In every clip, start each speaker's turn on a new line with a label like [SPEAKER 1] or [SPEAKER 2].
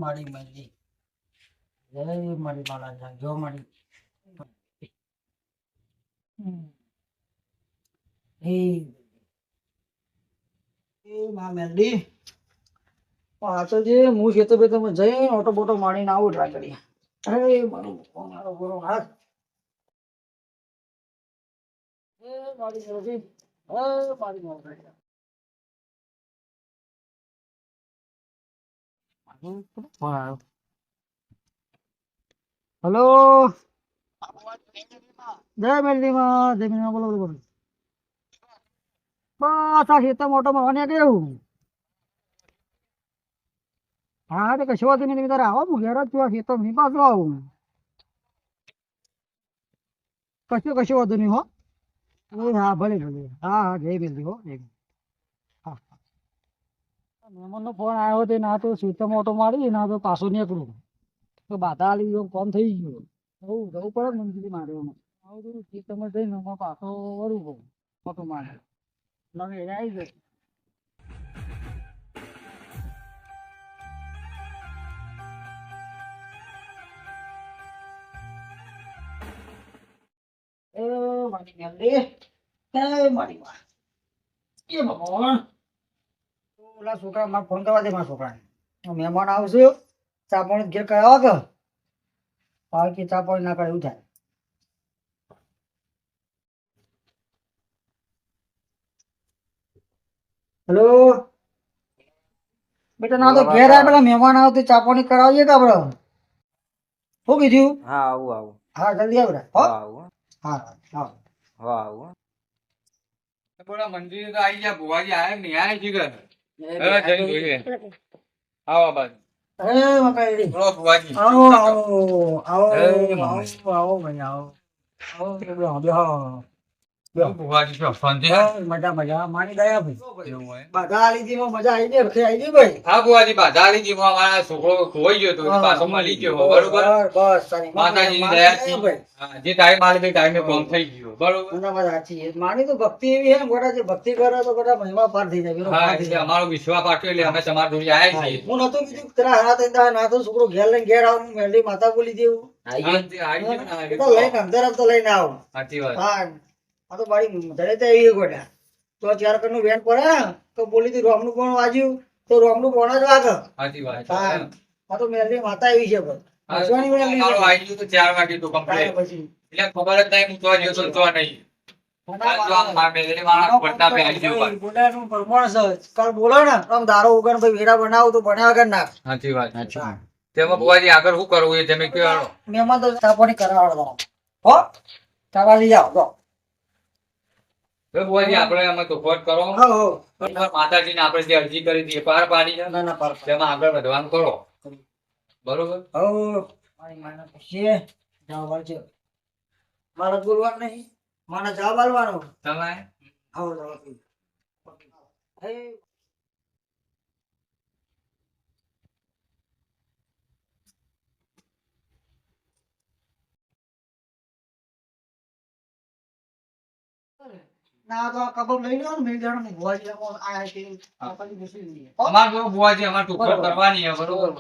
[SPEAKER 1] મારી મરજી. જય મારી બાલા જો મારી. એ માં મેલડી પાછો જે હું ખેતર બે તમે જઈ ઓટો બોટો મારીને આવું ટ્રાય કરીએ. મારો ગોરો હાથ. મારી મરજી. મારી મરજી. હેલો જય મેલડીમાં બોલો બોલો બોલો. બસ આ ખેતર મોટો મારવા કેવું. હા તો કશું વાંધો નહીં તમે તારે આવો હું ઘેર જ છું આ ખેતર ની પાછું આવું કશું વાંધો નહીં હો. હા ભલે ભલે હા હા જય મેલડી હો જય. હા મહેમાનનો ફોન આવ્યો હતો ના તો ખેતર મોટો મારી ના તો પાછો નીકળું તો બાધા આલી કોમ થઈ ગયું. જવું પડે ને મંજૂરી મારે આવું ખેતરમાં જઈને પાછો વળું મોટો મારે લગે આવી જાય. મારી મેલડી મારી માં એ ભગવાન ઓલા છોકરા મારે ફોન કરવા દે મારા છોકરાને મહેમાન આવશે ચા પાણી ઘેર કરાવો કે બાકી ચા પાણી ના કરે એવું થાય. હેલો બેટા ના તો ઘેર આવે પેલા મહેમાન આવે તો ચા પાણી કરાવીએ કે આપડે શું કીધું.
[SPEAKER 2] હા આવું આવું
[SPEAKER 1] હા જલ્દી આવે હો.
[SPEAKER 2] આવું
[SPEAKER 1] હા હા
[SPEAKER 2] હા આવું બોલા મંદિર તો આવી ગયા ભુવાજી આયા નહીં આયા જી ઘર જઈને જોઈએ આવો બસ
[SPEAKER 1] મકાઈ
[SPEAKER 2] બોલો ભુવાજી
[SPEAKER 1] આવો આવો આવો આવો ભાઈ આવો આવો
[SPEAKER 2] ભુવાજી શું શાંતિ
[SPEAKER 1] મજા મજા માની ગયા ભાઈ
[SPEAKER 2] એવું હોય
[SPEAKER 1] બધા આલી મજા આવી ગઈ આવી ગઈ ભાઈ.
[SPEAKER 2] હા ભુવાજી બાધારી જી માં મારા છોકરો ખોવાઈ ગયો તો પાછો મળી ગયો બરોબર
[SPEAKER 1] બસ સારી
[SPEAKER 2] માતાજીની દયાથી જે ટાઈમ આલે તે ટાઈમે કોમ થઈ ગયો બરોબર
[SPEAKER 1] સાચી માની તો ભક્તિ એવી હે ગોડા જે ભક્તિ કરે તો ગોડા મહિમા પાર થઈ જાય
[SPEAKER 2] હા એટલે અમારો વિશ્વાસ પાક્યો એટલે અમે તમારા જોડે આયા છીએ.
[SPEAKER 1] હું નતો કીધું તારા હાથ અંદર ના તો છોકરો ઘેર લઈને ઘેર આવું મેલડી માતા બોલી દેવું લઈને અંદર તો લઈને આવું.
[SPEAKER 2] સાચી વાત
[SPEAKER 1] હા આ તો મારી ધરે તો એવી ગોડા તો 4 કર નું વેન પડે તો બોલી દી રોમનું પણ વાજ્યું તો રોમનું પણ જ વાગે.
[SPEAKER 2] સાચી વાત
[SPEAKER 1] હા આ તો મેલડી માતા એવી છે ભાઈ હસવાની મેલડી
[SPEAKER 2] મારો આવી ગયું તો 4 વાગે તો કમ્પ્લીટ
[SPEAKER 1] પછી
[SPEAKER 2] એટલે ખબર જ નહીં હું તો ગયો તો નહીં આગળ શું કરવું એ તમે કયો
[SPEAKER 1] મહેમાન તો તાપણી કરાવડો હો તાવા લઈ જાઓ
[SPEAKER 2] આપણે આમાં તો ફોટ કરો માતાજીને આપણે જે અરજી કરી હતી પાર પાડી છે
[SPEAKER 1] ના ના પર
[SPEAKER 2] તેમાં આગળ વધવાનું કરો બરોબર
[SPEAKER 1] હો મારી માને પૂછીએ જાવ વાળજો મારે બોલવાનું નહીં મારે જવાબ આલવાનો
[SPEAKER 2] તમે
[SPEAKER 1] આવો જાવ હે ના તો કબબ લઈ લો ને મેં જાણો ભુવાજી આયા કે આપણે બેસી લઈએ
[SPEAKER 2] અમાર જો બુઆજી અમાર ટુકડ કરવાની છે બરોબર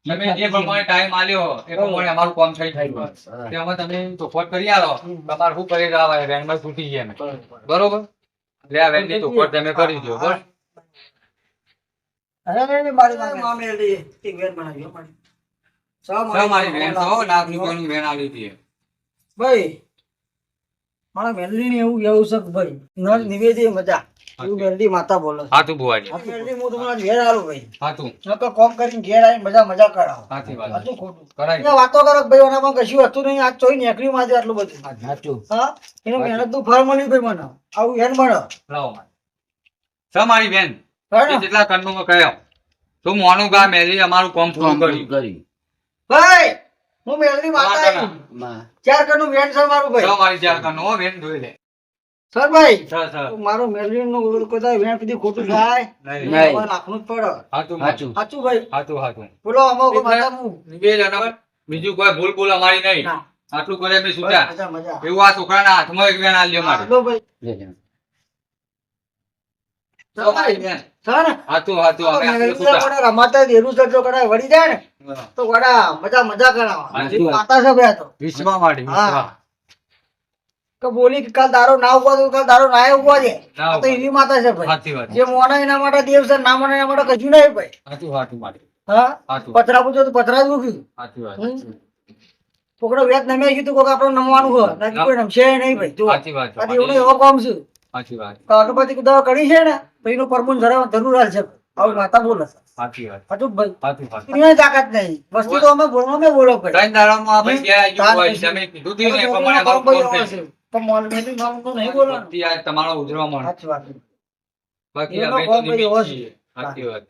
[SPEAKER 2] તમે જે પ્રમાણે ટાઈમ આલ્યો એ પ્રમાણે અમારું કામ થઈ ગયું તે અમે તમે ટોફટ કરી આલો તમારે શું કરી રહ્યા વેન માં છૂટી ગયા બરોબર એટલે આ વેન ની ટોફટ તમે કરી દો બસ
[SPEAKER 1] અરે મારી મામે લે એક વેન બનાવ્યો મારી
[SPEAKER 2] મારી વેન તો લાખ રૂપિયાની વેન આલી હતી
[SPEAKER 1] ભાઈ મારા મેલડી ને એવું છે ભાઈ નર નિવેદી મજા એવું મેલડી માતા બોલે
[SPEAKER 2] હા તું બુઆજી
[SPEAKER 1] આ મેલડી હું તમને ઘેર આલું ભાઈ
[SPEAKER 2] હા તું
[SPEAKER 1] નકર કોમ કરીને ઘેર આવીને મજા કરાવો
[SPEAKER 2] સાચી વાત
[SPEAKER 1] હતું ખોટું
[SPEAKER 2] કરાય
[SPEAKER 1] એ વાતો કરો ભાઈ ઓનામાં કશું હતું નહીં આજ ચોઈ નીકળ્યું માજે આટલું બધું
[SPEAKER 2] સાચું
[SPEAKER 1] હા એનો મહેનત નું ફળ મળ્યું ભાઈ મને આવું વેન મળે
[SPEAKER 2] લાવો મારી બેન
[SPEAKER 1] બરાબર?
[SPEAKER 2] જેટલા કન્નું કહ્યો તું મોનું ગા મેલી અમારું કામ પૂરું કર્યું
[SPEAKER 1] ભાઈ હું મેલડી માતા આવી 4 કર નું વેન છે મારું ભાઈ
[SPEAKER 2] મારી ચાર કન્નું હો બેન જોઈ લે
[SPEAKER 1] સર ભાઈ
[SPEAKER 2] સર
[SPEAKER 1] મારો મેલડી નું કોઈ વેન કદી ખોટું થાય
[SPEAKER 2] નહીં
[SPEAKER 1] નાખવું જ પડે
[SPEAKER 2] હાચું
[SPEAKER 1] સાચું ભાઈ
[SPEAKER 2] હાચું
[SPEAKER 1] બોલો અમારો કોઈ માતા હું
[SPEAKER 2] બીજું કોઈ ભૂલ ભૂલ અમારી નહીં
[SPEAKER 1] ના.
[SPEAKER 2] આટલું કરે મેં સુધા
[SPEAKER 1] મજા મજા
[SPEAKER 2] એવું આ છોકરાના હાથમાં એક બેન આલ્યો મારે
[SPEAKER 1] લો ભાઈ
[SPEAKER 2] તો મારી બેન
[SPEAKER 1] છે ને
[SPEAKER 2] હાચું હાચું અમે
[SPEAKER 1] મેલડી
[SPEAKER 2] આટલું છૂટા.
[SPEAKER 1] આપણે રમાતા દેરું સજો કરાય વળી જાય ને
[SPEAKER 2] હા.
[SPEAKER 1] તો વડા મજા કરાવવા
[SPEAKER 2] હાચી વાત.
[SPEAKER 1] માતા છે બે તો
[SPEAKER 2] વિશ્વા માટે વિશ્વા.
[SPEAKER 1] હા. કે બોલી કે કાલ દારો ના ઉભો તો કાલ દારો ના ઉભો છે
[SPEAKER 2] ના
[SPEAKER 1] આ તો
[SPEAKER 2] ઉભો.
[SPEAKER 1] એવી માતા છે ભાઈ
[SPEAKER 2] સાચી વાત.
[SPEAKER 1] જે મોના એના માટે દેવ છે ના મોના એના માટે કશું નહીં ભાઈ
[SPEAKER 2] હાચું હાચું માટે.
[SPEAKER 1] હા
[SPEAKER 2] હાચું.
[SPEAKER 1] પતરા પૂછો તો પતરા જ મૂક્યું
[SPEAKER 2] સાચી વાત.
[SPEAKER 1] હમ. કોકડો વેત નમે કીધું કોક આપણે નમવાનું હોય નથી કોઈ નમશે નહીં ભાઈ જો
[SPEAKER 2] સાચી વાત.
[SPEAKER 1] આ દેવનો એવો કામ છે
[SPEAKER 2] સાચી વાત.
[SPEAKER 1] તો અગરબત્તી દવા કરી છે ને તો એનું પરમુન જરૂર હાલશે આવું માતા બોલે
[SPEAKER 2] સાચી વાત.
[SPEAKER 1] હતું ભાઈ
[SPEAKER 2] સાચું સાચું.
[SPEAKER 1] એની તાકાત નહીં વસ્તુ તો અમે બોલો ભાઈ
[SPEAKER 2] ત્રણ દાડામાં આપણે
[SPEAKER 1] હમ.
[SPEAKER 2] ક્યાં આવ્યું હોય,
[SPEAKER 1] તાન
[SPEAKER 2] તમે કીધું હતું ને એ પ્રમાણે અમારું
[SPEAKER 1] ભાઈ
[SPEAKER 2] કામ
[SPEAKER 1] આવે
[SPEAKER 2] થયું.
[SPEAKER 1] છે. પણ મોલમાંથી નામનું નહીં બોલવાનું
[SPEAKER 2] ભક્તિ આ તમારો ઉજળવા માંડે.
[SPEAKER 1] સાચી વાત
[SPEAKER 2] બાકી
[SPEAKER 1] એનો
[SPEAKER 2] અમે તો
[SPEAKER 1] કામ ભાઈ એવો
[SPEAKER 2] નિમિત્ત
[SPEAKER 1] છે.
[SPEAKER 2] છીએ. સાચી વાત.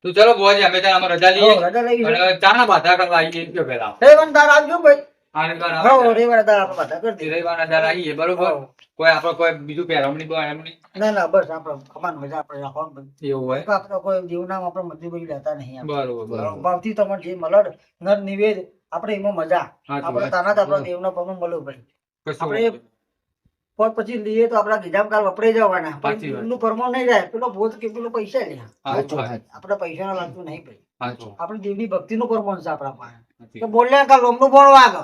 [SPEAKER 2] તો ચલો બુઆજી, અમે ત્યાં અમારે રજા લઈએ
[SPEAKER 1] હો, રજા લઈ
[SPEAKER 2] અને ચાના બાધા કરવા આવીએ એમ કહો પહેલા.
[SPEAKER 1] રવિવાર દાર આવજો ભાઈ
[SPEAKER 2] આનંદવાન
[SPEAKER 1] હો
[SPEAKER 2] આવે
[SPEAKER 1] રવિવાર દાર આપણે બધા કરી દઈએ
[SPEAKER 2] રવિવારના દાડા આવીએ, બરોબર.
[SPEAKER 1] હો.
[SPEAKER 2] કોઈ આપણે કોઈ બીજું પહેરવણી તો એમ નહીં
[SPEAKER 1] ના ના બસ આપણે અમાર મજા આપણે રાખવાનું ભાઈ
[SPEAKER 2] એવું હોય.
[SPEAKER 1] આપણે કોઈ જીવનામાં આપણે મજૂરી બધી લેતા નહીં આપણે.
[SPEAKER 2] બરોબર બરોબર.
[SPEAKER 1] ભાવથી તમને જે મળે નર નિવેદ આપણે એમાં મજા
[SPEAKER 2] સાચી
[SPEAKER 1] આપણે
[SPEAKER 2] વાત.
[SPEAKER 1] તાના જ આપણા દેવના પગમાં મળો ભાઈ
[SPEAKER 2] કશું
[SPEAKER 1] આપણે
[SPEAKER 2] વાંધો
[SPEAKER 1] પોત પછી લઈએ તો આપણા ગીધામ કાલ વપરાઈ જવાના
[SPEAKER 2] સાચી વાત.
[SPEAKER 1] એમનું પરમાણ નહીં જાય પેલો ભૂત કે પેલો પૈસા લે
[SPEAKER 2] સાચું વાત.
[SPEAKER 1] આપણે પૈસા ના લાગતું નહીં ભાઈ
[SPEAKER 2] સાચું.
[SPEAKER 1] આપણી દેવની ભક્તિનું પરમાણ છે આપણા પાસે
[SPEAKER 2] સાચી
[SPEAKER 1] કે બોલ્યા કાલ લોમનું પણ વાગ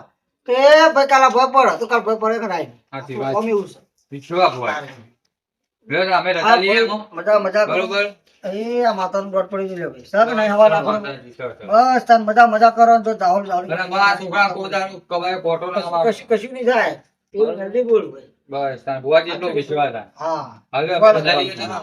[SPEAKER 1] કે ભાઈ કાલ આ ભય પડે તો કાલ ભય પડે કે નહીં
[SPEAKER 2] સાચી વાત.
[SPEAKER 1] આમ એવું છે
[SPEAKER 2] વિશ્વાસ હોય. લે તો અમે રજા લઈએ એમાં.
[SPEAKER 1] મજા કરો.
[SPEAKER 2] બરોબર.
[SPEAKER 1] એ આ માતાનું દોડ પડી ગયું ભાઈ સર નહીં હવા રાખવાનું
[SPEAKER 2] માતાજી, સર, સર.
[SPEAKER 1] બસ તાન મજા કરો ને તો જાવ
[SPEAKER 2] અને મારા છોકરા પોતાનું કમાય ખોટો ના કમાય.
[SPEAKER 1] કશું નહીં થાય એવું જલ્દી બોલ ભાઈ
[SPEAKER 2] બસ તાર બુઆજી એટલો વિશ્વાસ થાય.
[SPEAKER 1] હા
[SPEAKER 2] હવે આપણે રજા લઈએ છીએ ને?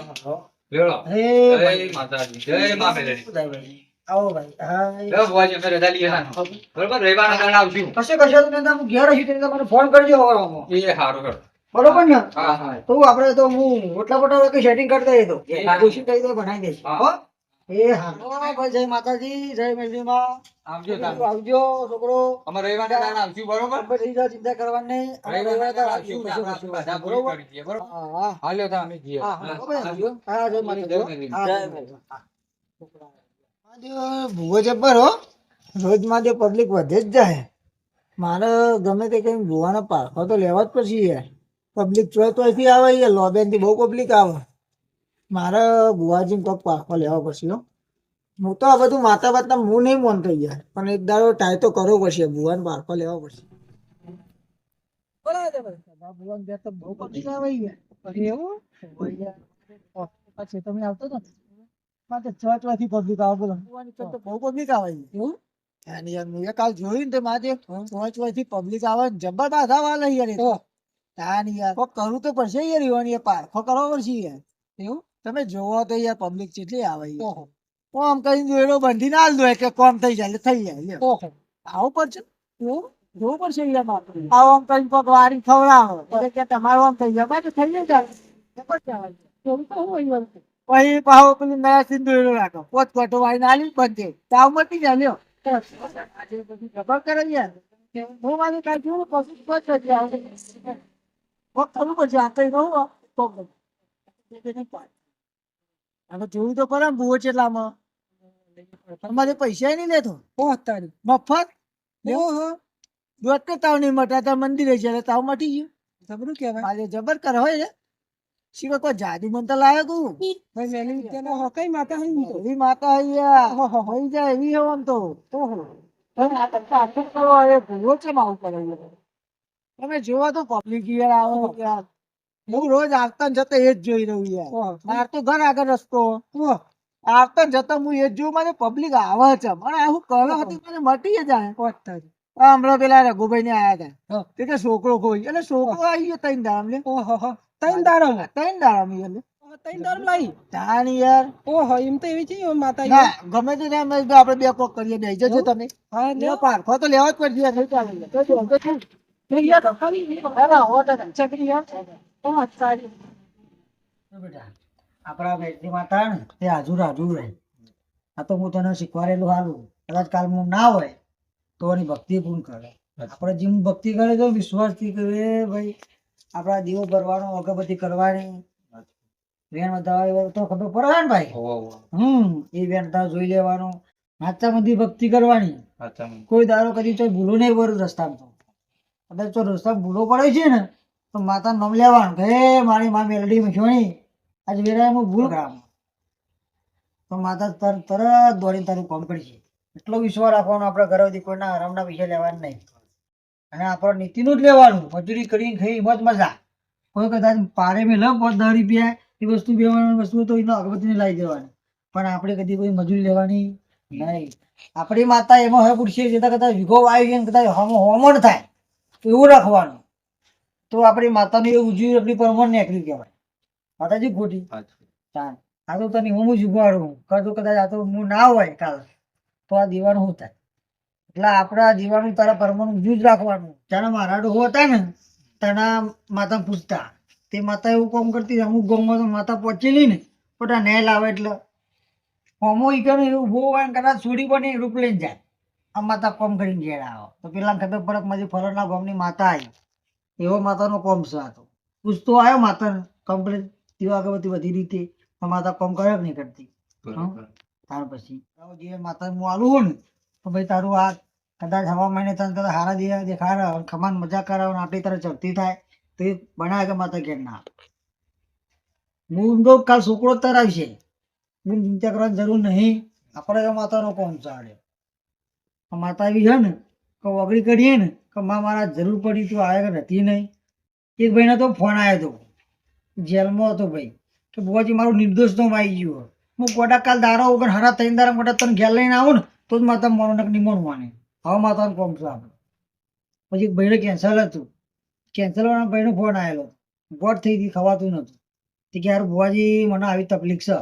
[SPEAKER 2] લેવડો.
[SPEAKER 1] હે
[SPEAKER 2] જય
[SPEAKER 1] ભાઈ.
[SPEAKER 2] માતાજી, જય મા મેલડી.
[SPEAKER 1] શું થાય ભાઈ? આવો ભાઈ હા
[SPEAKER 2] લે બુઆજી, અમે રજા લઈએ છીએ. બરોબર, રવિવારના દાડા આવશું.
[SPEAKER 1] કશું તો નહીં, હું ઘેર હશું તેને મને ફોન કરજો હવારમાં.
[SPEAKER 2] એ સારું કર.
[SPEAKER 1] બરોબર ને
[SPEAKER 2] હા હા.
[SPEAKER 1] તો આપણે તો હું ઓટલા બોટલા કઈ સેટિંગ કરી દઈએ તો
[SPEAKER 2] હા.
[SPEAKER 1] ખુશી કરી દે બનાવી દઈશ
[SPEAKER 2] હા.
[SPEAKER 1] હો એ હા ભાઈ જય માતાજી જય મેલડીમાં
[SPEAKER 2] આવજો તાર.
[SPEAKER 1] આવજો છોકરો
[SPEAKER 2] અમે રવિવારના દાડા આવશું, બરોબર.
[SPEAKER 1] બધી જાત ચિંતા કરવાની નહીં અમે
[SPEAKER 2] રવિવારના દાડા
[SPEAKER 1] આવશું,
[SPEAKER 2] આવશું,
[SPEAKER 1] કશું
[SPEAKER 2] આપણે બધા
[SPEAKER 1] કશું.
[SPEAKER 2] પૂરી
[SPEAKER 1] બરોબર
[SPEAKER 2] કરી દઈએ, બરોબર.
[SPEAKER 1] હા હા
[SPEAKER 2] હાલ્યો તાર અમે જઈએ.
[SPEAKER 1] હા, હા, બરાબર.
[SPEAKER 2] આવજો.
[SPEAKER 1] હા જય માતાજી
[SPEAKER 2] જય
[SPEAKER 1] હો.
[SPEAKER 2] મેલડી.
[SPEAKER 1] હા, જય મેલડી. હા. ભૂવો જબ્બર હો રોજ માં પબ્લિક વધે જ જાય મારે ગમે તે કઈ ભૂવાનો પારખો તો લેવા જ પછી યાર પબ્લિક ચોથી આવે યાર લોબેન થી બહુ પબ્લિક આવે મારે ભુવાજી કોક પારખો લેવા પડશે હો હું તો આ બધું માતા બાતા હું નહીં માનતો યાર પણ એક દાડો ટ્રાય તો કરવો પડશે ભુવાનો પારખો લેવા પડશે ભુવાન બે તો બહુ પબ્લિક આવે યાર એવું પછી તમે આવતો હતો માટે ચોથી પબ્લિક આવે બોલો તો બહુ પબ્લિક આવે એવું અને યાર મેં કાલ જોયું ને તે માજે ચોથી પબ્લિક આવે ને જબ્બર બાધા વાલે યાર એ તો તાની યાર કોક કરવું તો પડશે યાર ઈવન યાર પારખો કરવો પડશે યાર એવું તમે જોવો તો યાર પબ્લિક કેટલી આવે યાર કોમ કરીને જોયેલો બંધી ના દો કે કોમ થઈ જાય એટલે થઈ જાય લ્યો આવું પડશે એવું જોવું પડશે યાર મારે આવો આમ કરીને કોક વારી ખવડાવો એટલે કે તમારું આમ થઈ જાય બાકી થઈ જાય ખબર કહેવાય એવું તો હોય પછી પાહો પેલું નયા સિંધુ રાખો પોત કોટો વાળી નાલી બંધ તાવ મટી જાય લ્યો આજે બધી ખબર કરે યાર હું મારું કાંઈ જોયું પછી કોચ જ આવે કોક થવું પડશે આ કઈ રહું કોક હવે જોયું તો ખરા ને ભૂવો ચેટલામાં તમારે પૈસા નહીં લેતો મફત દોઢ કે તાવ નહીં મટા તાર મંદિરે છે એટલે તાવ મટી ગયું જબરું કહેવાય આજે જબર કર હોય ને શીખો કોઈ જાદુ મંત્ર લાવે તું કઈ માતા એવી માતા હોય જાય એવી હોય આમ તો તમે જોવા તો પબ્લિક યાર આવો યાર હું રોજ આવતા ને જતા એ જ જોઈ રહ્યું યાર માર તો ઘર આગળ રસ્તો આવતા ને જતા હું એ જ જોઉં મને પબ્લિક આવે છે પણ આવું કલર હતી મને મટી જાય હમણાં પેલા રઘુભાઈ ને આયા હતા તે કે છોકરો કોઈ એટલે છોકરો આવી ગયો ત્રણ દામ લે ત્રણ દામ તાણી યાર ના ગમે તે time આપણે બે કોક કરીએ દઈ જજો તમે પારખો તો લેવા જ પડશે નહીં ચાલે આપડા બેટની માતા ને તે આજુ રાજુ રહે આ તો હું તને શીખવાડેલું હાલું કદાચ કાલ હું ના હોય તો એની ભક્તિ પૂર્ણ કરે આપણે જેમ ભક્તિ કરે તો વિશ્વાસથી કરે ભાઈ આપણા દીવો ભરવાનો અગરબત્તી કરવાની વેણ વધારે તો ખબર પડે ને ભાઈ એ વેણ તાર જોઈ લેવાનું નાચામાંથી ભક્તિ કરવાની કોઈ દારો કદી તો ભૂલો નહીં પડે રસ્તામાં તો કદાચ તો રસ્તા ભૂલો પડે છે ને તો માતા નામ લેવાનું હે મારી માં મેલડી મશોણી આજ વેરાય હું ભૂલ કરાવું તો માતા તરત દોડીને તારું કામ કરશે. એટલો વિશ્વાસ રાખવાનો આપણે ઘરે સુધી કોઈના આરામના પૈસા લેવાના નહીં. અને આપણે નીતિનું જ લેવાનું. મજૂરી કરીને ખાઈ એમાં જ મજા. કોઈ કદાચ પારે મેં લો 5-10 રૂપિયા એ વસ્તુ બેવાની વસ્તુ તો એનો અગરબત્તીને લાવી દેવાની. પણ આપણે કદી કોઈ મજૂરી લેવાની નહીં. આપણી માતા એમાં હવે પૂછશે જેતા કદાચ વિગો આવી ગયો ને કદાચ હોમણ થાય એવું રાખવાનું. તો આપણી માતાની એ ઉજવી આપણી પરમણ નીકળી કહેવાય. માતાજી ખોટી ચાલ આ તો તને હું જ ઉભાડું કદું કદાચ આ તો હું ના હોય કાલ તો આ દીવાનું શું થાય. એટલે આપણા જીવાનું તારા પરમાનું જ રાખવાનું. જાણે મારા ડોહો હતા ને તેના માતા પૂછતા તે માતા એવું કામ કરતી અમુક ગામમાં તો માતા પહોંચેલી ને પોતા ને લાવે એટલે હોમો ઈકન એવું બહુ હોય ને કદાચ છોડી બની રૂપ લઈને જાય. આ માતા કોમ કરીને ઘેર આવો તો પેલા ખબર પડે કે મારી ફલાણા ગામની માતા આવી એવો માતાનો કોમ છે. આ તો પૂછતો આવ્યો માતાને કમ્પ્લીટ દીવા અગરબત્તી બધી રીતે માતા કોમ કરે કે નહીં કરતી. ત્યાર પછી જે માતા હું આલું હોય ને તો ભાઈ તારું આ કદાચ હવા મહિને તને કદાચ હારા દિયા દેખાડે ખમાન મજા કરાવે ને આપણી તરફ ચડતી થાય તો એ બનાવે કે માતા ઘેર ના હું તો કાલ છોકરો તર આવશે. હું ચિંતા કરવાની જરૂર નહીં. આપણે તો માતાનો કોમ ચાલે. માતા એવી છે ને કે વગડી કરીએ ને કે મારા જરૂર પડી તો આવે કે નથી નહીં. એક ભાઈને તો ફોન આવ્યો હતો જેલમાં હતો ભાઈ કે બુવાજી મારું નિર્દોષ તો આવી ગયો. હું ગોડા કાલ દારો વગર હરા 3 દારા મોટા તને ઘેર લઈને આવું ને તો જ માતા મારું નક નિમણ માને. હવે માતાનું કોમ છે આપણે. પછી ભાઈને કેન્સલ હતું. કેન્સલ વાળા ભાઈનો ફોન આવેલો ગોટ થઈ ગઈ ખવાતું નહોતું. તે કે યાર બુવાજી મને આવી તકલીફ છે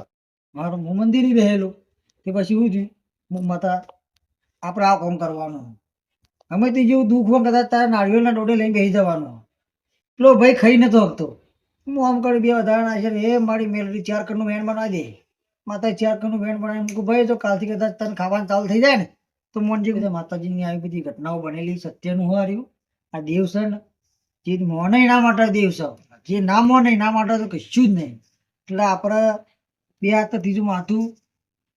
[SPEAKER 1] મારું હું મંદિરે બેહેલું. તે પછી શું થયું હું માતા આપણે આ કોમ કરવાનું. અમે તે જેવું દુઃખ હોય કદાચ તારા નાળિયેરના ડોડે લઈને બેસી જવાનું. પેલો ભાઈ ખાઈ નતો હકતો. હું આમ કરી 2 વધારાના છે એ મારી મેલડી 4 કણનું વેણ બનાવી દે. માતા 4 કણનું વેણ બનાવી મૂકું ભાઈ તો કાલથી કદાચ તને ખાવાનું ચાલુ થઈ જાય ને તો મોનજી બધા માતાજીની આવી બધી ઘટનાઓ બનેલી સત્યનું હું હાર્યું. આ દેવ છે ને જે મોને એના માટે દેવ છે જે ના મોને એના માટે તો કશું જ નહીં. એટલે આપણે 2 હાથ ત્રીજું માથું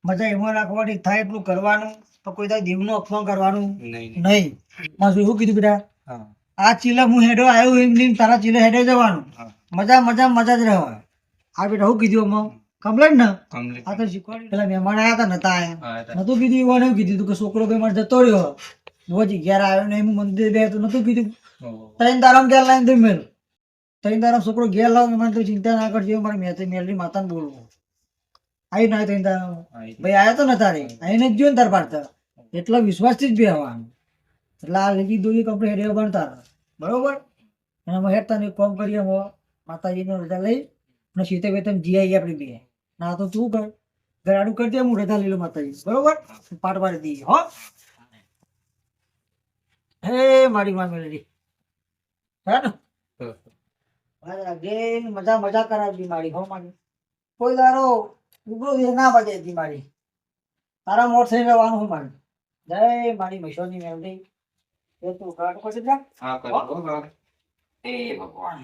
[SPEAKER 1] મજા એમાં રાખવાની થાય એટલું કરવાનું. તો કોઈ તારી દેવનું અપમાન કરવાનું નહીં. મારું શું કીધું બેટા આ ચીલે હું હેડો આવ્યો એમ નહીં તારા ચીલે હેડે જવાનું. મજા મજા મજા જ રહેવા. આ બેટા શું કીધું આમાં કમ્પ્લેટ ને આ તો શીખવાડી પેલા મહેમાન આવ્યા હતા નતા આવ્યા નતું કીધું એવું એવું કીધું કે છોકરો ભાઈ મારે જતો રહ્યો રોજી ઘેર આવ્યો ને એમ મંદિર બે તો નતું કીધું 3 દારામ ઘેર લાવીને દઈ મેળ 3 દારામ છોકરો ઘેર લાવો મને તો ચિંતા ના કરજો મારે મેં મેલની માતાને બોલવું આવી ના 3 દારામ ભાઈ આવ્યો તો નતા રે આવીને જ જોયું ને તાર પાડતા એટલો વિશ્વાસથી જ બે આવવાનું. એટલે આ લીધી દોરી કપડે હેડે બનતા બરોબર. એનામાં હેડતા ને કોમ કરીએ માતાજીને રજા લઈ અને સીતે વેતન જીઆઈ આપણે બે ના તો તું કર ગરાડું કરી દે હું રજા લઈ લો માતાજી બરોબર પાટ પાડી દઈએ હો. હે મારી માં મેલડી હે ને મજા મજા કરાવતી મારી હો મારી કોઈ દારો ઉગડો દે ના બજે મારી તારા મોર થઈ રહેવાનું હું મારી જય મારી મહેશ્વરની મેલડી એ તું ઘાટ પછી જા એ ભગવાન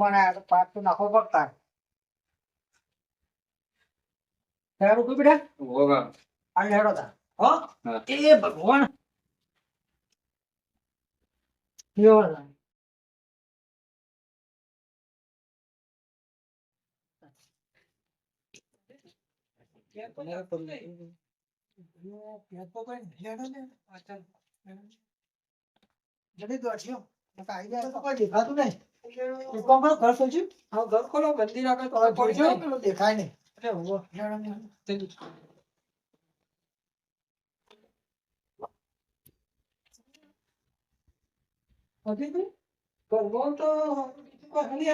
[SPEAKER 1] મને પાક તો નાખો પડતા હેડો કોઈ બેટા આ હેડો તા હો એ ભગવાન કેવો દેખાતું નહીં ઘર ખોલશું હા ઘર ખોલો મંદિર આગળ દેખાય નહીં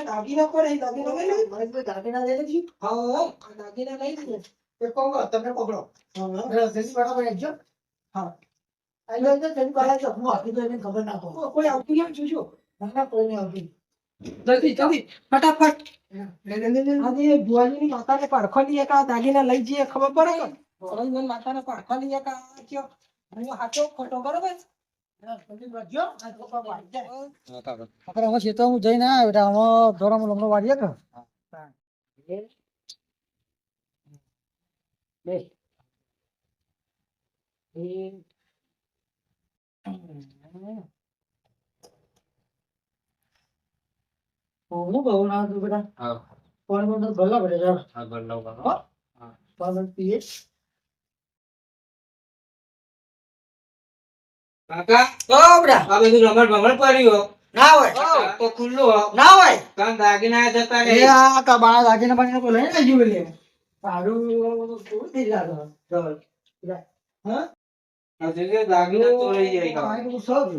[SPEAKER 1] દાગીના પડે દાગીના લઈ લેજો હા દાગીના લઈ લેજો તમે પકડો હા ખબર ના કોઈ આવતું કેમ છું કોઈ નહીં આવતું જલ્દી જલ્દી ફટાફટ આજે ભુવાજીની માતાને પડખો લઈએ કા દાગીના લઈ જઈએ ખબર પડે કે ભુવાજીની માતાને પડખો લઈએ કા કયો હું હાચો ખોટો બરોબર હું જઈને આવ્યો ધોરામાં લમણો વાળીએ કે હું બહુ ના તું બેટા
[SPEAKER 2] હા
[SPEAKER 1] પણ મને ભલા પડે યાર
[SPEAKER 2] હા બદલો બદલો
[SPEAKER 1] હા?
[SPEAKER 2] હા
[SPEAKER 1] પણ પીએ
[SPEAKER 2] કાકા
[SPEAKER 1] ઓ બેટા
[SPEAKER 2] આ બધું રમણ ભમણ પડ્યું
[SPEAKER 1] ના હોય
[SPEAKER 2] તો ખુલ્લું હો
[SPEAKER 1] ના હોય
[SPEAKER 2] કામ દાગીના જતા
[SPEAKER 1] એ
[SPEAKER 2] રહે
[SPEAKER 1] આ કબાણા દાગીને પણ કોઈ લઈને આવ્યું લે સારું કેવું થઈ જાય હા
[SPEAKER 2] હજી દાગીના ચોરાઈ જાય
[SPEAKER 1] આ બધું સબ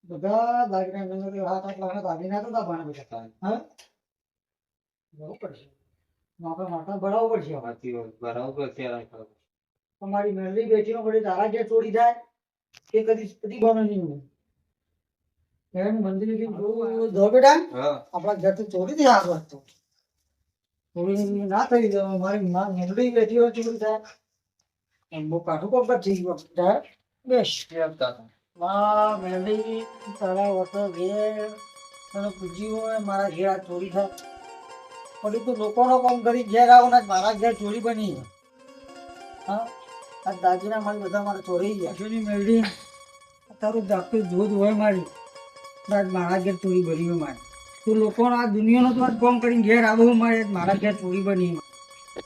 [SPEAKER 1] બધા દાગીના મેં કે હાથ આટલા દાગીના તો દાબાણા બેટા હા બહુ પડશે આપણે માથા ભરાવવું પડશે
[SPEAKER 2] સાચી વાત બરાબર અત્યારે
[SPEAKER 1] તમારી મેલડી બેટીનો બધી તારા ઘેર ચોરી થાય એ કદી પ્રતિભાવના નહીં હોય એનું મંદિર જો બેટા
[SPEAKER 2] હા
[SPEAKER 1] આપણા ઘરથી ચોરી થઈ આ વાત તો ચોરી ના થઈ જાય મારી માં મેલડી બેઠી હોય ચોરી થાય એમ બહુ કાઠું કોમ પર થઈ ગયું થાય બેસ માં મેલડી તારા વખત ઘેર તને પૂછ્યું હોય મારા ઘેર આ ચોરી થાય પણ તું લોકોનો કામ કરી ઘેર આવો ને મારા ઘેર ચોરી બની હા આ દાગીના મારી બધા મારા ચોરી ગયા જોની મેળવી તારું જાગતું જોત હોય મારી આજ મારા ઘેર ચોરી બની હોય મારી તું લોકોનો આ દુનિયાનો તું આજ કામ કરીને ઘેર આવું મારે આજ મારા ઘેર ચોરી બની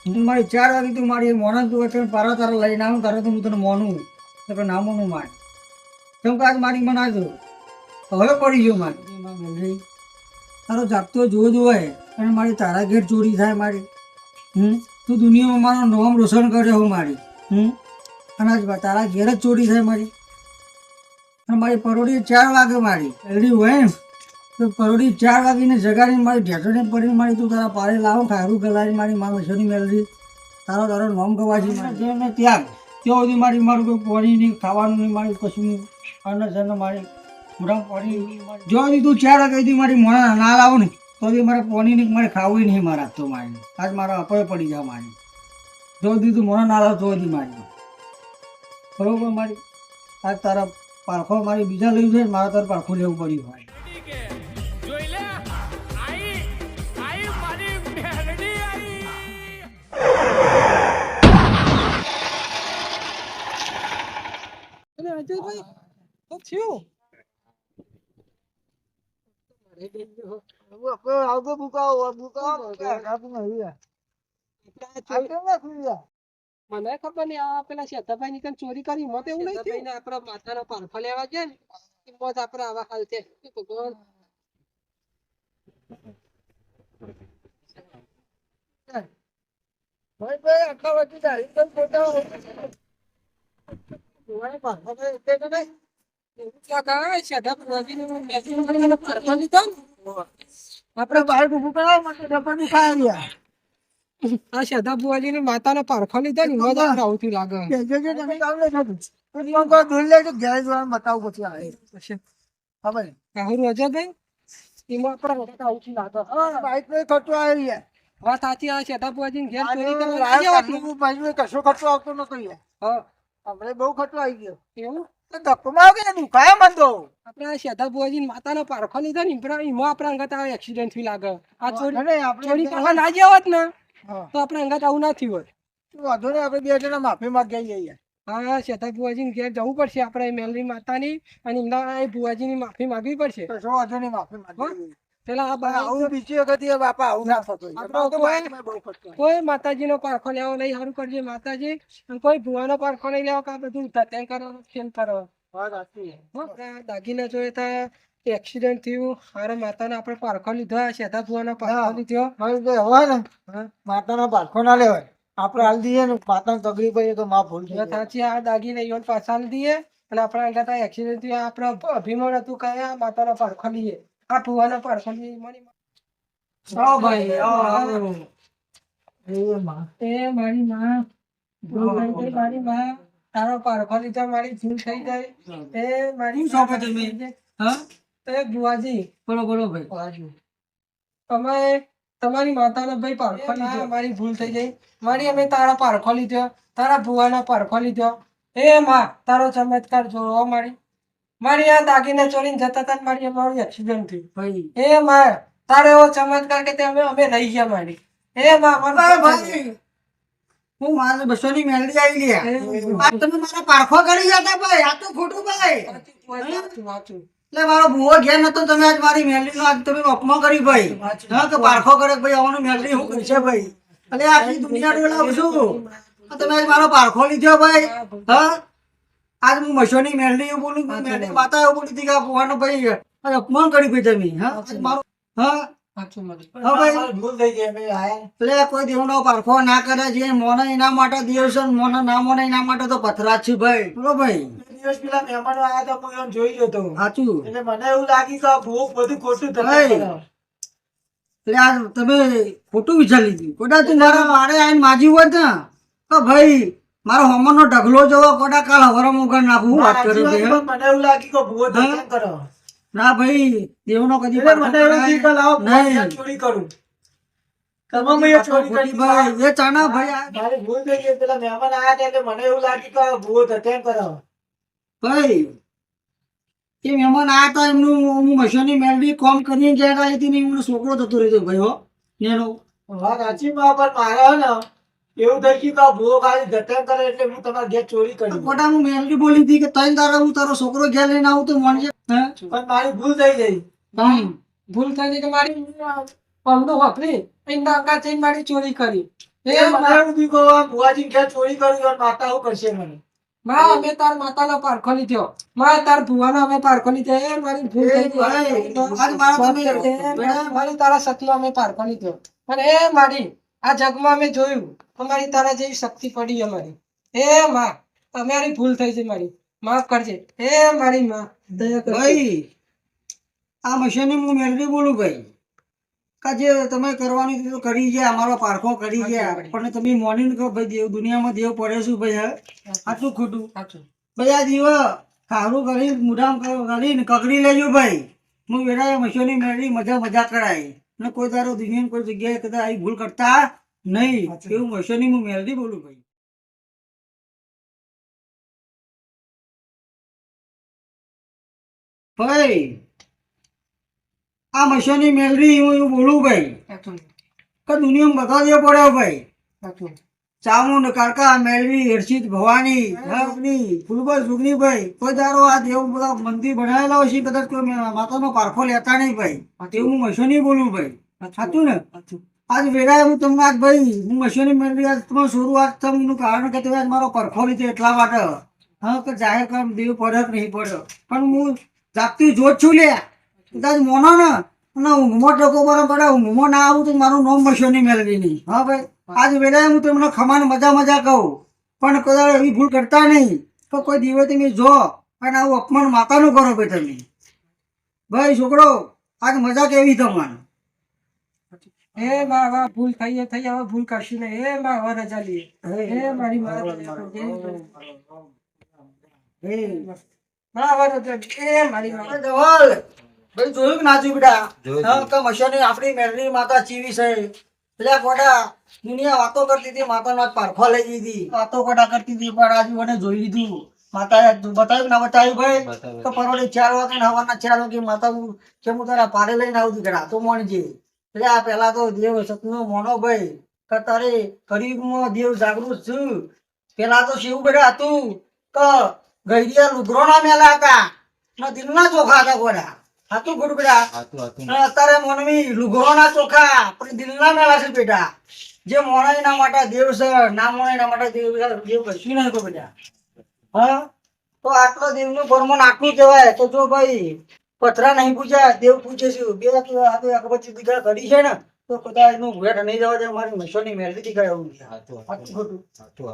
[SPEAKER 1] હું મારી 4 વાગે તું મારી મોનસ તું અત્યારે પારા તારા લઈને આવું તારે તો હું તને મોનું તો ના મોનું મારે કેમ કે આજ મારી મને આજ હવે પડી ગયો મારી મેળવી તારો જાગતો જોત હોય અને મારી તારા ઘેર ચોરી થાય મારી તું દુનિયામાં મારું નામ રોશન કરે હું મારી અને આજ તારા ઘેર જ ચોરી થાય મારી અને મારી પરોડી 4 વાગે મારી એડી હોય ને તો પરોડી 4 વાગીને જગાડીને મારી ઢેટોને પડીને મારી તું તારા પાડે લાવો ખારું ગલારી મારી મા મશોની મેળવી તારો નામ ગવાજી જેને ત્યાગ ત્યાં સુધી મારી મારું કોઈ પાણી નહીં ખાવાનું નહીં મારી કશું નહીં અન્ન જન્મ મારી મોઢામાં પાણી જો સુધી તું 4 વાગે સુધી મારી મોણા ના લાવો ને તો સુધી મારે પાણી નહીં મારે ખાવું નહીં મારા તો મારી આજ મારા અપાય પડી જાય મારી જો સુધી તું મોણા ના લાવ તો સુધી મારી બરોબર મારી આજ તારા પારખો મારી બીજા લઈ જાય મારે તારું પારખું લેવું પડ્યું હોય
[SPEAKER 3] મને ખબર નહીં આ પેલા શેતાભાઈ ની કઈ ચોરી કરી મોત એવું નહીં થયું આપડા માથાનો પારખો લેવા ગયા ને એ મોત આપડે આવા હાલ છે ભગવાન
[SPEAKER 1] આપડે બહાર ઉભું કરાવો મને ડબ્બા ની ખાઈ ગયા
[SPEAKER 3] આ શ્રદ્ધા બુઆજી ની માતાનો પારખો લીધો ને મોત આપડે આવું થયું લાગે
[SPEAKER 1] તમે કામ નહીં થતું પણ કોઈ દૂર લે તો ઘેર જોવા બતાવું પછી આવે ખબર
[SPEAKER 3] રાહુલ રજાભાઈ એમાં આપડે આવું થયું લાગે
[SPEAKER 1] હા બાઈક નો ખર્ચો આવી ગયા
[SPEAKER 3] વાત સાચી આ શ્રદ્ધા બુઆજી ને ઘેર ચોરી કરવા લઈ જવાનું.
[SPEAKER 1] કશો ખર્ચો આવતો નતો યાર
[SPEAKER 3] હા
[SPEAKER 1] આપણે બહુ ખર્ચો આવી ગયો
[SPEAKER 3] એવું
[SPEAKER 1] તો ધક્કો મારો કે દુખાય મન તો
[SPEAKER 3] આપણે આ શ્રદ્ધા બુઆજી ને માતાનો પારખો લીધો ને એમાં આપણા અંગત આ એક્સિડન્ટ થયું લાગે આ ચોરી
[SPEAKER 1] નહીં આપણે
[SPEAKER 3] ચોરી કરવા ના ગયા હોત ને
[SPEAKER 1] હા
[SPEAKER 3] તો આપણે અંગત આવું ના થયું હોત.
[SPEAKER 1] વાંધો નહીં આપણે બે જણા માફી માંગી જઈએ
[SPEAKER 3] હા શ્રદ્ધા બુઆજી ઘેર જવું પડશે આપણે મેલરી માતાની અને એમના એ બુઆજીની માફી માંગવી પડશે.
[SPEAKER 1] કશો વાંધો નહીં માફી માંગી
[SPEAKER 3] પેલા આ બાઈક
[SPEAKER 1] આવું બીજી વખત એ બાપા આવું ના થતું
[SPEAKER 3] આપણો
[SPEAKER 1] બહુ ખર્ચો
[SPEAKER 3] કોઈ માતાજીનો પારખો લેવો નહીં સારું કરજે માતાજી અને કોઈ ભુવાનો પારખો નહીં લેવો કે આ બધું ધત્યા કરો ખેલ કરો.
[SPEAKER 1] વાત સાચી
[SPEAKER 3] હો, આપણે આ દાગીના જોઈએ તો એક્સિડન્ટ થયું હારે માતાનો આપણે પારખો લીધો શ્રદ્ધા ભુવાનો પારખો લીધો.
[SPEAKER 1] મારું તો હોય ને
[SPEAKER 3] હા
[SPEAKER 1] માતાનો પારખો ના લેવાય આપણે હાલ દઈએ ને માતાને તકલીફ પડી તો માં ભૂલ થઈ
[SPEAKER 3] વાત
[SPEAKER 1] જાય.
[SPEAKER 3] સાચી આ દાગીને ઈવન પાછા દઈએ અને આપણા અંગત આ એક્સિડન્ટ થયું આપણો અભિમાન હતું કે આ માતાનો પારખો લઈએ આ ભુવાનો પારખો લઈએ મળી
[SPEAKER 1] આવો ભાઈ આવો એ માં
[SPEAKER 3] એ મારી માં ભૂલ થઈ ગઈ મારી માં તારો પારખો લીધો મારી ભૂલ થઈ ગઈ એ મારી
[SPEAKER 1] શું શોખો તમે? હા
[SPEAKER 3] એ બુઆજી
[SPEAKER 1] બોલો બોલો ભાઈ
[SPEAKER 3] અમે તમારી માતાનો ભાઈ પારખો લીધો મારી ભૂલ થઈ ગઈ મારી અમે તારા પારખો લીધો તારા ભુવાનો પારખો લીધો એ માં તારો ચમત્કાર જોવો મારી મારી આ દાગીના ચોરીને જતા હતા ને મારી અમારું એક્સિડન્ટ થયું
[SPEAKER 1] ભાઈ
[SPEAKER 3] એ માં તારો એવો ચમત્કાર કે તે અમે રહી ગયા મારી એ માં
[SPEAKER 1] ભાઈ હું મારે 200 ની મેલડી આવી લે આ તમે મારા પારખો કરી જતા ભાઈ આ તો ખોટું ભાઈ
[SPEAKER 3] વાંચું
[SPEAKER 1] એટલે મારો ભૂવો ઘેર નતો, તમે આજ મારી મેલડી નો આજ તમે અપમાન કરી ભાઈ. હા કે પારખો કરે ભાઈ આવવાનું મેલડી શું કરશે ભાઈ? અલે આખી દુનિયા ડોલાવું છું, તમે આજ મારો પારખો લીધો ભાઈ. હા આજ હું મશોની મેલડી એવું બોલું, મેલડી માતા એવું બોલી હતી કે આ ભૂવાનો ભાઈ આજ અપમાન કરી ભાઈ તમે. હા આજ મારો હા
[SPEAKER 3] સાચું મારી.
[SPEAKER 1] હા ભાઈ એટલે કોઈ દેવનો પારખો ના કરે છે મોને એના માટે દેવ છે, મોને ના મોને એના માટે તો પથરા જ છે ભાઈ. બોલો ભાઈ
[SPEAKER 4] દિવસ પેલા મહેમાનો આયા હતા, હું એમ જોઈ ગયો હતો.
[SPEAKER 1] સાચું.
[SPEAKER 4] એટલે મને એવું લાગ્યું કે આ ભૂખ બધું ખોટું થતું
[SPEAKER 1] ભાઈ.
[SPEAKER 4] કરાવે.
[SPEAKER 1] એટલે આ તમે ખોટું વિચારી લીધું. કોડા તું મારે આઈને માજી હોત ને તો ભાઈ મારો હોમનો ઢગલો જોવો, કોડા કાલ હવારમાં ઉગાડ નાખું. હું વાત
[SPEAKER 4] સાચી
[SPEAKER 1] કરું
[SPEAKER 4] વાત,
[SPEAKER 1] ભાઈ?
[SPEAKER 4] પણ મને એવું લાગ્યું કે ભૂવો ધક્કા કરે.
[SPEAKER 1] ના ભાઈ દેવનો કદી
[SPEAKER 4] એટલે મને એવું થયું કે લાવો ભૂવો
[SPEAKER 1] નહીં.
[SPEAKER 4] ચોરી કરું. તમામ એ ચોરી કરી.
[SPEAKER 1] ભાઈ એ ચાના ભાઈ આ-
[SPEAKER 4] મારી ભૂલ થઈ ગઈ. પેલા મહેમાન આયા હતા એટલે મને એવું લાગ્યું કે આ ભૂવો ધક્કા કરે.
[SPEAKER 1] ભાઈ એ મહેમાન આયા હતા એમનું હું મશીનની મેલડી કોમ કરીને ગયા હતા એથી એમનો છોકરો જતો રહ્યો ભાઈ હો એનો.
[SPEAKER 4] વાત સાચી માં, પણ મારે હે ને એવું થઈ ગયું કે આ ભૂવો ખાલી ધક્કા કરે એટલે હું તમારા ઘેર ચોરી કરી.
[SPEAKER 1] કોટા હું મેલડી બોલી હતી કે તઈ તારા હું તારો છોકરો ઘેર લઈને આવું તો મોનજે. હે
[SPEAKER 4] પણ મારી ભૂલ થઈ ગઈ.
[SPEAKER 1] હમ.
[SPEAKER 3] ભૂલ થઈ ગઈ કે મારી પગનું વાપરી એના અંગા થઈને મારી ચોરી કરી. એ
[SPEAKER 4] એ મને એવું થયું કે આ ભુવાજી ઘેર ચોરી કરી અને માતા શું કરશે મને.
[SPEAKER 3] માં અમે તાર માતાનો પારખો લીધો, માં તાર ભુવાનો અમે પારખો લીધો. એ મારી ભૂલ થઈ ગઈ.
[SPEAKER 1] આજ મારા તમે
[SPEAKER 3] મારી તારા સતનો અમે પારખો લીધો. અને એ મારી આ જગમાં અમે જોયું અમારી તારા જેવી શક્તિ પડી અમારી. એ માં અમારી ભૂલ થઈ છે, મારી માફ કરજે. એ મારી માં દયા કરજે.
[SPEAKER 1] ભાઈ આ મશીનની હું મેલડી બોલું ભાઈ કે જે તમે કરવાની હતી તો કરી ગયા, અમારો પારખો કરી ગયા, પણ તમે મોર્નિંગ કહો ભાઈ દેવ દુનિયામાં દેવ પડે શું ભાઈ? હે આટલું ખોટું
[SPEAKER 3] સાચું.
[SPEAKER 1] ભાઈ આ દીવ ખારું કરી મુઢામ કરીને કકડી લેજો ભાઈ. હું વેરા મશીનની મેળવી મજા કરાય ને કોઈ તારો દુનિયાની કોઈ જગ્યાએ કદાચ આવી ભૂલ કરતા નહીં. એવું મશીનની હું મેળવી બોલું ભાઈ. ભાઈ આ મશીનની મેળવી હું એવું બોલું ભાઈ
[SPEAKER 3] સાચું.
[SPEAKER 1] કે દુનિયામાં બધા દેવ પડ્યો ભાઈ.
[SPEAKER 3] સાચું.
[SPEAKER 1] ચામુંડ કાકા મેળવી હર્ષિત ભવાની હરની ફૂલભાઈ સુગનીભાઈ કોઈ દારો આ દેવ બધા મંદિર બનાવેલા હોય છે કદાચ કોઈ માતાનો પારખો લેતા નહીં ભાઈ. એવું હું મશીની બોલું ભાઈ. સાચું ને? આજ વેરાય હું તમને આજ ભાઈ હું મશીની મેળવી આજ તમારું શરૂઆત તમને કારણ કે તમે આજ મારો પરખો લીધો એટલા માટે. હા કે જાહેર કામ દેવ પડ્યો કે નહીં પડ્યો પણ હું જાગતી જોત છું લે કદાચ મોનો ને અને ઊંઘમાં ટકો બરાબર પડે ઊંઘમાં ના આવું તો મારું નામ મશીની મેળવી નહીં. હા ભાઈ આજ વેલાએ હું તમને ખમાને મજા કહું પણ કદાચ એવી ભૂલ કરતા નહીં તો કોઈ દિવસ તમે જો અને આવું અપમાન માતાનું કરો ભાઈ તમે. ભાઈ છોકરો આજ મજા કેવી તમારે?
[SPEAKER 3] એ માં હવે ભૂલ થઈ એ થઈ, હવે ભૂલ કરશું નહીં. એ માં હવે રજા લઈએ. એ મારી માં હવે રજા લઈએ. એ મારી માં
[SPEAKER 1] ધવલ ભાઈ જોયું કે ના જોયું બેટા? હા કે મશીની આપણી મેળવી માતા ચીવી છે એટલે કોડા દુનિયા વાતો કરતી હતી માતાનો આજ પારખો લઈ દીધી વાતો કોડા કરતી હતી પણ આજે મને જોઈ લીધું. માતાએ બતાવ્યું ના બતાવ્યું ભાઈ તો પરવડે 4 વાગે ને હવાના 4 વાગે માતા હું તારા પારે લઈને આવું દીકરા તો મોણજે. એટલે આ પેલા તો દેવ સતનો મોનો ભાઈ કે તારે ગરીબમાં દેવ જાગૃત છું. પેલા તો શિવ બેટા હતું કે ગઈડિયા લુગરો ના મેલા હતા ને દિલના ચોખા હતા કોડા. હતું ગુરુ બેટા? અત્યારે મોનવી લુગરો ના ચોખા પણ દિલના મેલા છે બેટા. જે મોણા એના માટે દેવ છે, ના મોણા એના માટે દેવ કશું નહીં કહો બેટા. હા તો આટલો દેવનું ફરમાન આટલું કહેવાય તો જો ભાઈ પથરા નહીં પૂછ્યા દેવ પૂછે છે બે અગરબત્તી દીકરા કરી છે ને તો કદાચ એનું ભેટ નહીં જવા દે મારી મશોની મેળવી દીકરા એવું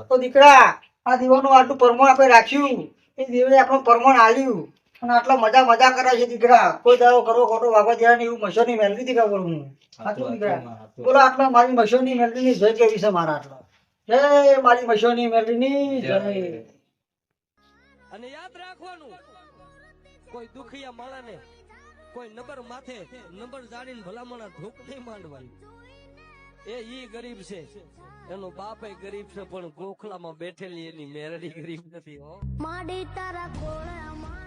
[SPEAKER 1] તો દીકરા આ દીવાનું આટલું પરમાણ આપણે રાખ્યું એ દેવે આપણું પરમાણ આલ્યું અને આટલા મજા કરે છે દીકરા. કોઈ દાવો કરવો ખોટો વાગવા દેવા નહીં એવું મશોની મેળવી દીકરા બોલું હું. સાચું દીકરા? બોલો આટલા મારી મશોની મેળવીની જય કેવી છે મારા આટલા. જય મારી મશોની મેળવીની જય.
[SPEAKER 5] અને યાદ રાખવાનું કોઈ દુખિયા માણાને કોઈ નબર માથે નબર જાડીને ભલામણા ધૂપ નહીં માંડવાની. એ ઈ ગરીબ છે, એનો બાપ એ ગરીબ છે, પણ ગોખલામાં બેઠેલી એની મેરડી ગરીબ નથી. હો
[SPEAKER 6] માડી તારા ગોળામાં